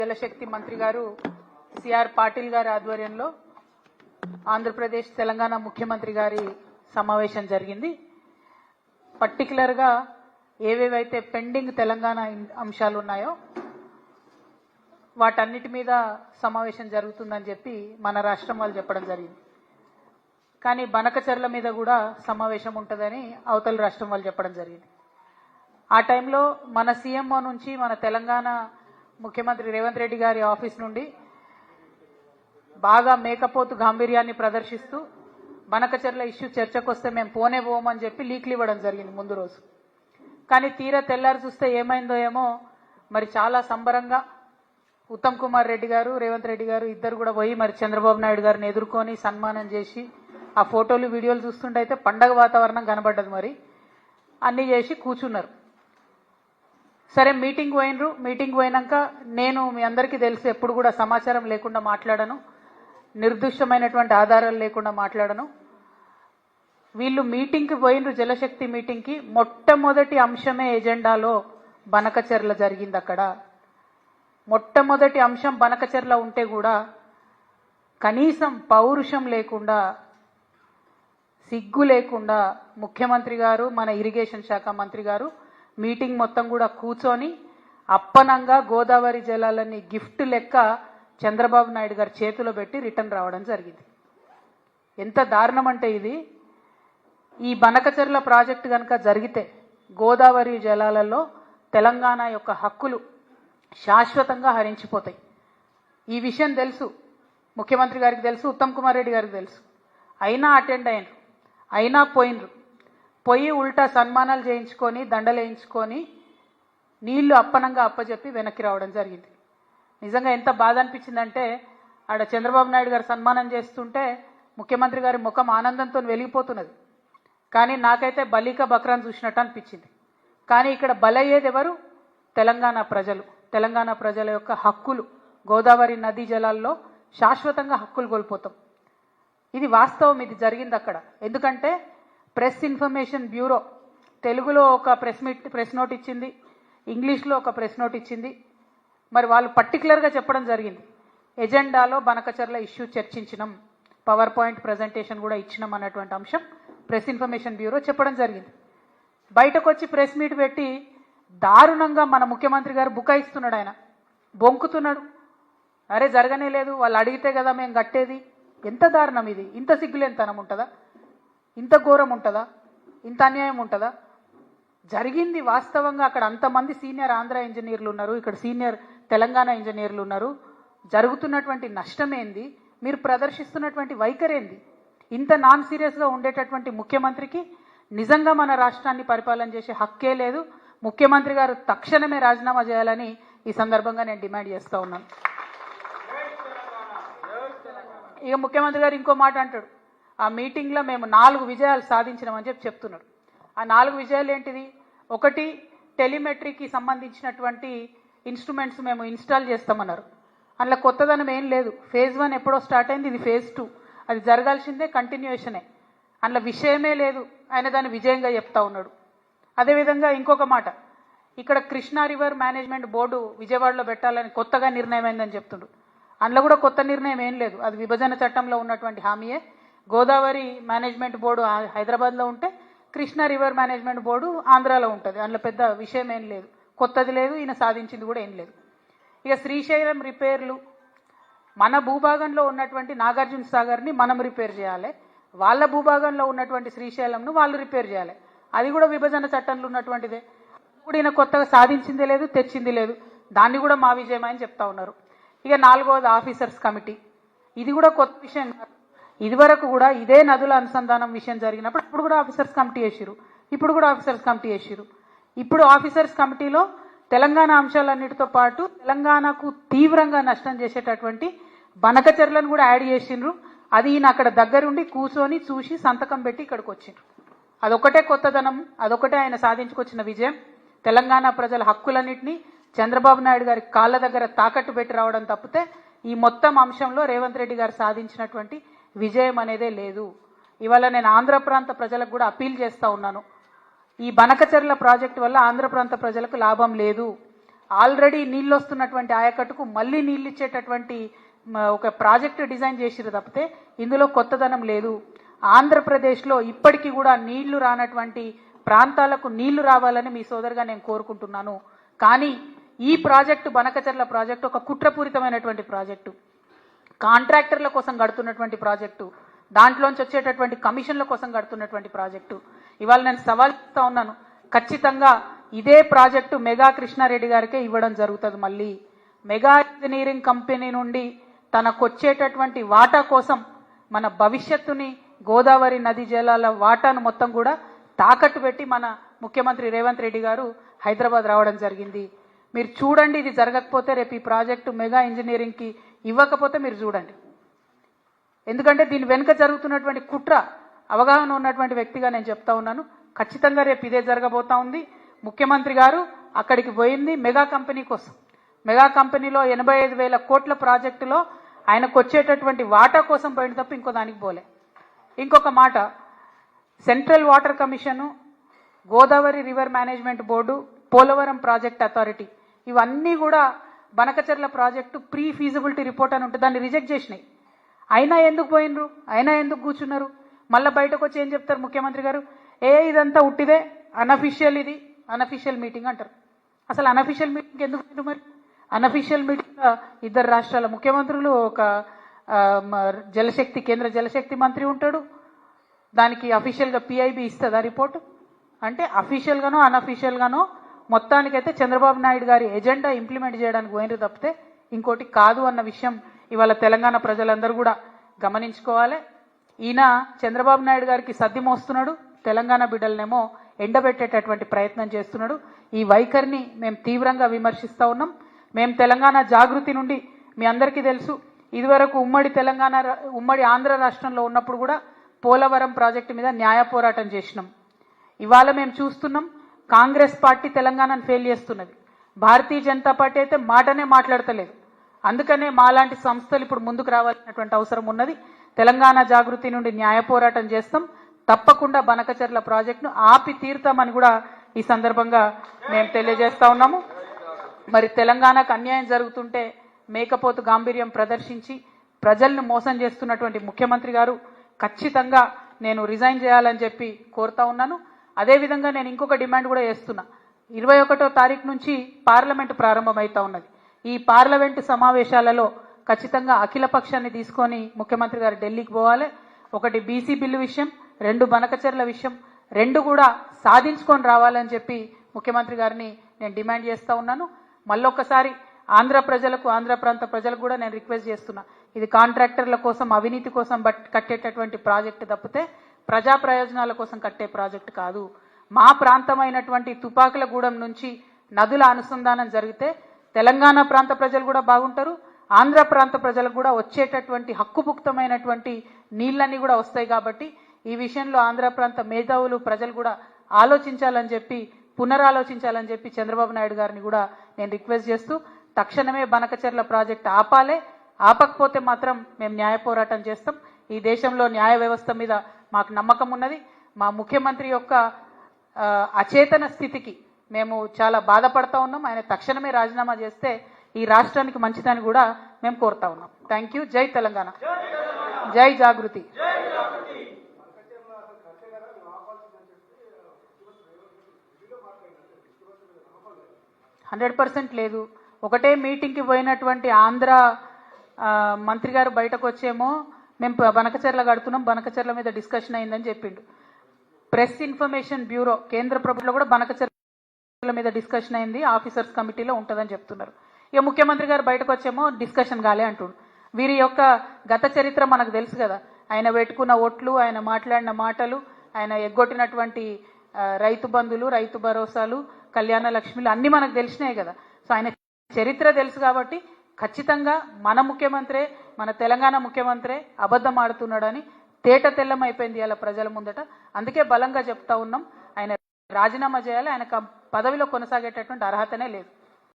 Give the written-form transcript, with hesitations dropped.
జలశక్తి మంత్రి గారు సిఆర్ పాటిల్ గారి ఆధ్వర్యంలో ఆంధ్రప్రదేశ్ తెలంగాణ ముఖ్యమంత్రి గారి సమావేశం జరిగింది. పర్టికులర్ గా ఏవేవైతే పెండింగ్ తెలంగాణ అంశాలు ఉన్నాయో వాటన్నిటి మీద సమావేశం జరుగుతుందని చెప్పి మన రాష్ట్రం వాళ్ళు చెప్పడం జరిగింది. కానీ బనకచర్ల మీద కూడా సమావేశం ఉంటుందని అవతల రాష్ట్రం వాళ్ళు చెప్పడం జరిగింది. ఆ టైంలో మన సీఎంఓ నుంచి మన తెలంగాణ ముఖ్యమంత్రి రేవంత్ రెడ్డి గారి ఆఫీస్ నుండి బాగా మేకపోతు గాంభీర్యాన్ని ప్రదర్శిస్తూ బనకచర్ల ఇష్యూ చర్చకు వస్తే మేము పోనే పోమని చెప్పి లీక్లు ఇవ్వడం జరిగింది ముందు రోజు. కానీ తీరా తెల్లారి చూస్తే ఏమైందో ఏమో మరి చాలా సంబరంగా ఉత్తమ్ కుమార్ రెడ్డి గారు రేవంత్ రెడ్డి గారు ఇద్దరు కూడా పోయి మరి చంద్రబాబు నాయుడు గారిని ఎదుర్కొని సన్మానం చేసి ఆ ఫోటోలు వీడియోలు చూస్తుంటే అయితే పండగ వాతావరణం కనబడ్డది. మరి అన్నీ చేసి కూర్చున్నారు. సరే మీటింగ్ పోయినరు. మీటింగ్ పోయినాక నేను మీ అందరికీ తెలుసు ఎప్పుడు కూడా సమాచారం లేకుండా మాట్లాడను, నిర్దిష్టమైనటువంటి ఆధారాలు లేకుండా మాట్లాడను. వీళ్ళు మీటింగ్కి పోయినరు, జలశక్తి మీటింగ్కి. మొట్టమొదటి అంశమే ఎజెండాలో బనకచర్ల జరిగింది. అక్కడ మొట్టమొదటి అంశం బనకచర్ల ఉంటే కూడా కనీసం పౌరుషం లేకుండా సిగ్గు లేకుండా ముఖ్యమంత్రి గారు మన ఇరిగేషన్ శాఖ మంత్రి గారు మీటింగ్ మొత్తం కూడా కూర్చొని అప్పనంగా గోదావరి జలాలని గిఫ్ట్ లెక్క చంద్రబాబు నాయుడు గారి చేతిలో పెట్టి రిటర్న్ రావడం జరిగింది. ఎంత దారుణం అంటే ఇది. ఈ బనకచర్ల ప్రాజెక్టు కనుక జరిగితే గోదావరి జలాలలో తెలంగాణ యొక్క హక్కులు శాశ్వతంగా హరించిపోతాయి. ఈ విషయం తెలుసు, ముఖ్యమంత్రి గారికి తెలుసు, ఉత్తమ్ కుమార్ రెడ్డి గారికి తెలుసు. అయినా అటెండ్ అయినరు, అయినా పోయినరు. పోయి ఉల్టా సన్మానాలు చేయించుకొని దండలు వేయించుకొని నీళ్లు అప్పనంగా అప్పచెప్పి వెనక్కి రావడం జరిగింది. నిజంగా ఎంత బాధ అనిపించిందంటే ఆడ చంద్రబాబు నాయుడు గారు సన్మానం చేస్తుంటే ముఖ్యమంత్రి గారి ముఖం ఆనందంతో వెలిగిపోతున్నది. కానీ నాకైతే బలీక బక్రాన్ చూసినట్టు అనిపించింది. కానీ ఇక్కడ బలయ్యేది ఎవరు? తెలంగాణ ప్రజలు. తెలంగాణ ప్రజల యొక్క హక్కులు, గోదావరి నదీ జలాల్లో శాశ్వతంగా హక్కులు కోల్పోతాం. ఇది వాస్తవం, ఇది జరిగింది అక్కడ. ఎందుకంటే ప్రెస్ ఇన్ఫర్మేషన్ బ్యూరో తెలుగులో ఒక ప్రెస్ నోట్ ఇచ్చింది, ఇంగ్లీష్లో ఒక ప్రెస్ నోట్ ఇచ్చింది. మరి వాళ్ళు పర్టికులర్గా చెప్పడం జరిగింది, ఎజెండాలో బనకచర్ల ఇష్యూ చర్చించినాం, పవర్ పాయింట్ ప్రజెంటేషన్ కూడా ఇచ్చినాం అన్నటువంటి అంశం ప్రెస్ ఇన్ఫర్మేషన్ బ్యూరో చెప్పడం జరిగింది. బయటకు వచ్చి ప్రెస్ మీట్ పెట్టి దారుణంగా మన ముఖ్యమంత్రి గారు బుకాయిస్తున్నాడు. ఆయన బొంకుతున్నాడు. అరే జరగనే లేదు, వాళ్ళు అడిగితే కదా మేము కట్టేది. ఎంత దారుణం ఇది! ఇంత సిగ్గులేనితనం ఉంటుందా? ఇంత ఘోరం ఉంటుందా? ఇంత అన్యాయం ఉంటుందా? జరిగింది వాస్తవంగా. అక్కడ అంతమంది సీనియర్ ఆంధ్ర ఇంజనీర్లు ఉన్నారు, ఇక్కడ సీనియర్ తెలంగాణ ఇంజనీర్లు ఉన్నారు. జరుగుతున్నటువంటి నష్టమేంది, మీరు ప్రదర్శిస్తున్నటువంటి వైఖరేంది? ఇంత నాన్ సీరియస్గా ఉండేటటువంటి ముఖ్యమంత్రికి నిజంగా మన రాష్ట్రాన్ని పరిపాలన చేసే హక్కే లేదు. ముఖ్యమంత్రి గారు తక్షణమే రాజీనామా చేయాలని ఈ సందర్భంగా నేను డిమాండ్ చేస్తూ ఉన్నాను. ఇక ముఖ్యమంత్రి గారు ఇంకో మాట అంటాడు, ఆ మీటింగ్లో మేము 4 విజయాలు సాధించినామని చెప్తున్నారు. ఆ 4 విజయాలు ఏంటిది? ఒకటి, టెలిమెట్రీకి సంబంధించినటువంటి ఇన్స్ట్రుమెంట్స్ మేము ఇన్స్టాల్ చేస్తామన్నారు. అందులో కొత్తదనం ఏం లేదు. ఫేజ్ 1 ఎప్పుడో స్టార్ట్ అయింది, ఇది ఫేజ్ 2. అది జరగాల్సిందే, కంటిన్యూషనే. అందులో విషయమే లేదు. ఆయన దాన్ని విజయంగా చెప్తా ఉన్నాడు. అదేవిధంగా ఇంకొక మాట, ఇక్కడ కృష్ణా రివర్ మేనేజ్మెంట్ బోర్డు విజయవాడలో పెట్టాలని కొత్తగా నిర్ణయం అయిందని చెప్తుండ్రు. అందులో కూడా కొత్త నిర్ణయం ఏం లేదు. అది విభజన చట్టంలో ఉన్నటువంటి హామీయే. గోదావరి మేనేజ్మెంట్ బోర్డు హైదరాబాద్లో ఉంటే కృష్ణా రివర్ మేనేజ్మెంట్ బోర్డు ఆంధ్రాలో ఉంటుంది. అందులో పెద్ద విషయం ఏం లేదు, కొత్తది లేదు, ఈయన సాధించింది కూడా ఏం లేదు. ఇక శ్రీశైలం రిపేర్లు, మన భూభాగంలో ఉన్నటువంటి నాగార్జున సాగర్ని మనం రిపేర్ చేయాలి, వాళ్ళ భూభాగంలో ఉన్నటువంటి శ్రీశైలంను వాళ్ళు రిపేర్ చేయాలి. అది కూడా విభజన చట్టంలో ఉన్నటువంటిదే. ఇప్పుడు ఈయన కొత్తగా సాధించిందే లేదు, తెచ్చింది లేదు. దాన్ని కూడా మా విజయం అని చెప్తా ఉన్నారు. ఇక 4వది ఆఫీసర్స్ కమిటీ. ఇది కూడా కొత్త విషయం కాదు. ఇదివరకు కూడా ఇదే నదుల అనుసంధానం విషయం జరిగినప్పుడు ఇప్పుడు కూడా ఆఫీసర్స్ కమిటీ వేసిరు, ఇప్పుడు కూడా ఆఫీసర్స్ కమిటీ వేసిరు. ఇప్పుడు ఆఫీసర్స్ కమిటీలో తెలంగాణ అంశాలన్నిటితో పాటు తెలంగాణకు తీవ్రంగా నష్టం చేసేటటువంటి బనకచర్లను కూడా యాడ్ చేసిండ్రు. అది ఈయన అక్కడ దగ్గరుండి కూర్చొని చూసి సంతకం పెట్టి ఇక్కడికి వచ్చిండ్రు. అదొకటే కొత్తదనం, అదొకటే ఆయన సాధించుకొచ్చిన విజయం. తెలంగాణ ప్రజల హక్కులన్నింటినీ చంద్రబాబు నాయుడు గారి కాళ్ళ దగ్గర తాకట్టు పెట్టి రావడం తప్పితే ఈ మొత్తం అంశంలో రేవంత్ రెడ్డి గారు సాధించినటువంటి విజయం అనేదే లేదు. ఇవాళ నేను ఆంధ్ర ప్రాంత ప్రజలకు కూడా అపీల్ చేస్తూ ఉన్నాను, ఈ బనకచర్ల ప్రాజెక్టు వల్ల ఆంధ్ర ప్రాంత ప్రజలకు లాభం లేదు. ఆల్రెడీ నీళ్ళు వస్తున్నటువంటి ఆయకట్టుకు మళ్ళీ నీళ్ళు ఇచ్చేటటువంటి ఒక ప్రాజెక్టు డిజైన్ చేసిరు తప్పితే ఇందులో కొత్తదనం లేదు. ఆంధ్రప్రదేశ్లో ఇప్పటికీ కూడా నీళ్లు రానటువంటి ప్రాంతాలకు నీళ్లు రావాలని మీ సోదరుగా నేను కోరుకుంటున్నాను. కానీ ఈ ప్రాజెక్టు బనకచెర్ల ప్రాజెక్టు ఒక కుట్రపూరితమైనటువంటి ప్రాజెక్టు, కాంట్రాక్టర్ల కోసం కడుతున్నటువంటి ప్రాజెక్టు, దాంట్లోంచి వచ్చేటటువంటి కమిషన్ల కోసం కడుతున్నటువంటి ప్రాజెక్టు. ఇవాళ నేను సవాల్ చేస్తా ఉన్నాను, ఖచ్చితంగా ఇదే ప్రాజెక్టు మెగా కృష్ణారెడ్డి గారికే ఇవ్వడం జరుగుతుంది. మళ్ళీ మెగా ఇంజనీరింగ్ కంపెనీ నుండి తనకొచ్చేటటువంటి వాటా కోసం మన భవిష్యత్తుని గోదావరి నది జలాల వాటాను మొత్తం కూడా తాకట్టు పెట్టి మన ముఖ్యమంత్రి రేవంత్ రెడ్డి గారు హైదరాబాద్ రావడం జరిగింది. మీరు చూడండి, ఇది జరగకపోతే రేపు ఈ ప్రాజెక్టు మెగా ఇంజనీరింగ్కి ఇవ్వకపోతే మీరు చూడండి. ఎందుకంటే దీని వెనుక జరుగుతున్నటువంటి కుట్ర అవగాహన ఉన్నటువంటి వ్యక్తిగా నేను చెప్తా ఉన్నాను. ఖచ్చితంగా రేపు ఇదే జరగబోతా ఉంది. ముఖ్యమంత్రి గారు అక్కడికి పోయింది మెగా కంపెనీ కోసం. మెగా కంపెనీలో 85,000 కోట్ల ప్రాజెక్టులో ఆయనకు వచ్చేటటువంటి వాటా కోసం పోయిన తప్ప ఇంకో దానికి పోలే. ఇంకొక మాట, central water commission, Godavari river management board, Polavaram project authority ఇవన్నీ కూడా Banakacherla project pre feasibility report అని ఉంటుంది, దాన్ని రిజెక్ట్ చేసినాయి. అయినా ఎందుకు పోయినరు, అయినా ఎందుకు కూర్చున్నారు? మళ్ళీ బయటకు వచ్చి ఏం చెప్తారు ముఖ్యమంత్రి గారు? ఇదంతా ఉట్టిదే, అనఫిషియల్, ఇది అనఫిషియల్ మీటింగ్ అంటారు. అసలు అనఫిషియల్ మీటింగ్ ఎందుకు పోయినారు? మరి అనఫిషియల్ మీటింగ్ ఇద్దరు రాష్ట్రాల ముఖ్యమంత్రులు, ఒక జలశక్తి కేంద్ర జలశక్తి మంత్రి ఉంటాడు, దానికి అఫీషియల్గా పిఐబి ఇస్తుందా రిపోర్టు? అంటే అఫీషియల్గానో అనఫీషియల్గానో మొత్తానికైతే చంద్రబాబు నాయుడు గారి ఎజెండా ఇంప్లిమెంట్ చేయడానికి పోయినరు తప్పితే ఇంకోటి కాదు అన్న విషయం ఇవాళ తెలంగాణ ప్రజలందరూ కూడా గమనించుకోవాలి. ఈయన చంద్రబాబు నాయుడు గారికి సర్ది మోస్తున్నాడు, తెలంగాణ బిడ్డలనేమో ఎండబెట్టేటటువంటి ప్రయత్నం చేస్తున్నాడు. ఈ వైఖరిని మేము తీవ్రంగా విమర్శిస్తూ ఉన్నాం. మేము తెలంగాణ జాగృతి నుండి మీ అందరికీ తెలుసు, ఇదివరకు ఉమ్మడి ఆంధ్ర రాష్ట్రంలో ఉన్నప్పుడు కూడా పోలవరం ప్రాజెక్టు మీద న్యాయ పోరాటం చేసినాం. ఇవాళ మేము చూస్తున్నాం, కాంగ్రెస్ పార్టీ తెలంగాణను ఫెయిల్ చేస్తున్నది. భారతీయ జనతా పార్టీ అయితే మాటనే మాట్లాడతలేదు. అందుకనే మాలాంటి సంస్థలు ఇప్పుడు ముందుకు రావాల్సినటువంటి అవసరం ఉన్నది. తెలంగాణ జాగృతి నుండి న్యాయ పోరాటం చేస్తాం. తప్పకుండా బనకచెర్ల ప్రాజెక్టును ఆపి తీరుతామని కూడా ఈ సందర్భంగా మేము తెలియజేస్తా ఉన్నాము. మరి తెలంగాణకు అన్యాయం జరుగుతుంటే మేకపోతు గాంభీర్యం ప్రదర్శించి ప్రజలను మోసం చేస్తున్నటువంటి ముఖ్యమంత్రి గారు ఖచ్చితంగా నేను రిజైన్ చేయాలని చెప్పి కోరుతా ఉన్నాను. అదేవిధంగా నేను ఇంకొక డిమాండ్ కూడా చేస్తున్నా. 21వ తారీఖు నుంచి పార్లమెంటు ప్రారంభమవుతా ఉన్నది. ఈ పార్లమెంటు సమావేశాలలో ఖచ్చితంగా అఖిల పక్షాన్ని తీసుకొని ముఖ్యమంత్రి గారు ఢిల్లీకి పోవాలి. ఒకటి బీసీ బిల్లు విషయం, 2 బనకచెర్ల విషయం, 2 కూడా సాధించుకొని రావాలని చెప్పి ముఖ్యమంత్రి గారిని నేను డిమాండ్ చేస్తూ ఉన్నాను. మళ్ళొక్కసారి ఆంధ్ర ప్రజలకు, ఆంధ్ర ప్రాంత ప్రజలకు కూడా నేను రిక్వెస్ట్ చేస్తున్నా, ఇది కాంట్రాక్టర్ల కోసం, అవినీతి కోసం కట్టేటటువంటి ప్రాజెక్టు తప్పితే ప్రజా ప్రయోజనాల కోసం కట్టే ప్రాజెక్టు కాదు. మా ప్రాంతమైనటువంటి తుపాకులగూడెం నుంచి నదుల అనుసంధానం జరిగితే తెలంగాణ ప్రాంత ప్రజలు కూడా బాగుంటారు, ఆంధ్ర ప్రాంత ప్రజలకు కూడా వచ్చేటటువంటి హక్కుభుక్తమైనటువంటి నీళ్ళన్నీ కూడా వస్తాయి. కాబట్టి ఈ విషయంలో ఆంధ్ర ప్రాంత మేధావులు, ప్రజలు కూడా ఆలోచించాలని చెప్పి, పునరాలోచించాలని చెప్పి చంద్రబాబు నాయుడు గారిని కూడా నేను రిక్వెస్ట్ చేస్తూ, తక్షణమే బనకచెర్ల ప్రాజెక్టు ఆపాలే. ఆపకపోతే మాత్రం మేము న్యాయ పోరాటం చేస్తాం. ఈ దేశంలో న్యాయ వ్యవస్థ మీద మాకు నమ్మకం ఉన్నది. మా ముఖ్యమంత్రి యొక్క అచేతన స్థితికి మేము చాలా బాధపడతా ఉన్నాం. ఆయన తక్షణమే రాజీనామా చేస్తే ఈ రాష్ట్రానికి మంచిదని కూడా మేము కోరుతా ఉన్నాం. Thank you. జై తెలంగాణ, జై జాగృతి. 100% లేదు. ఒకటే మీటింగ్కి పోయినటువంటి ఆంధ్ర మంత్రి గారు బయటకు వచ్చేమో మేము బనకచెర్ల కడుతున్నాం, బనకచెర్ల మీద డిస్కషన్ అయిందని చెప్పిండు. ప్రెస్ ఇన్ఫర్మేషన్ బ్యూరో కేంద్ర ప్రభుత్వంలో కూడా బనకచెర్ల మీద డిస్కషన్ అయింది, ఆఫీసర్స్ కమిటీలో ఉంటుందని చెప్తున్నారు. ఇక ముఖ్యమంత్రి గారు బయటకు వచ్చేమో డిస్కషన్ కాలే అంటుండు. వీరి యొక్క గత చరిత్ర మనకు తెలుసు కదా. ఆయన పెట్టుకున్న ఓట్లు, ఆయన మాట్లాడిన మాటలు, ఆయన ఎగ్గొట్టినటువంటి రైతు బంధులు, రైతు భరోసాలు, కళ్యాణ లక్ష్మిలు అన్నీ మనకు తెలిసినాయి కదా. సో ఆయన చరిత్ర తెలుసు కాబట్టి ఖచ్చితంగా మన ముఖ్యమంత్రే, మన తెలంగాణ ముఖ్యమంత్రే అబద్ధం ఆడుతున్నాడని తేట తెల్లం అయిపోయింది ఇలా ప్రజల ముందట. అందుకే బలంగా చెప్తా ఉన్నాం, ఆయన రాజీనామా చేయాలి, ఆయన పదవిలో కొనసాగేటటువంటి అర్హతనే లేదు.